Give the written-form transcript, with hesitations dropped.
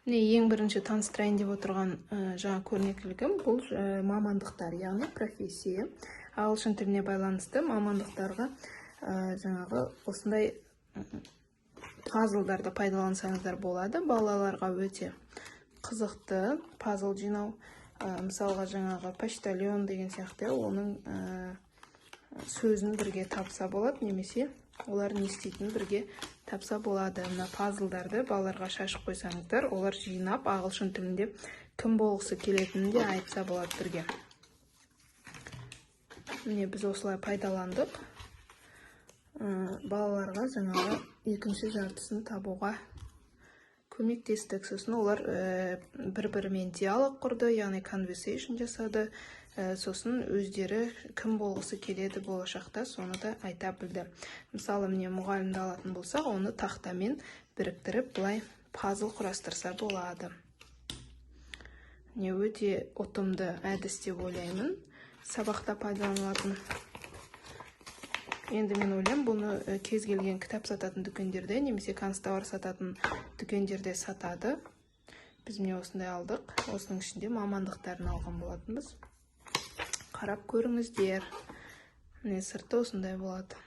Ең бірінші таныстырайын деп отырған жаңа көрнекілігім бұл мамандықтар, яғни профессия. Ағылшын тіліне байланысты мамандықтарға жаңағы осындай пазлдарды пайдалансаңыздар болады. Балаларға өте қызықты пазл жинау. Мысалға жаңағы почтальон деген сияқты оның сөзін бірге тапса болады, немесе олар не істейтінін бірге тапса болады. Мына пазлдарды балаларға шашып қойсаңыздар, олар жинап ағылшын тілінде кім болғысы келетінін де айтса болады бірге. Міне біз осылай пайдаландық. Балаларға жаңағы екінші жартысын табуға көмектестік. Сосын олар бір-бірімен диалог құрды, яғни conversation жасады. Сосын өздері кім болғысы келеді болашақта, соны да айта білді. Мысалы, міне мұғалімді алатын болсақ, оны тақтамен біріктіріп, былай пазл құрастырса болады. Не өте ұтымды әдіс деп ойлаймын, сабақта пайдаланылатын. Енді мен ойлаймын, бұны кез келген кітап сататын дүкендерде, немесе канцтовар сататын дүкендерде сатады. Біз міне осындай алдық. Осының ішінде мамандықтарын алған болатынбыз. Қарап көріңіздер. Міне сырты осындай болады.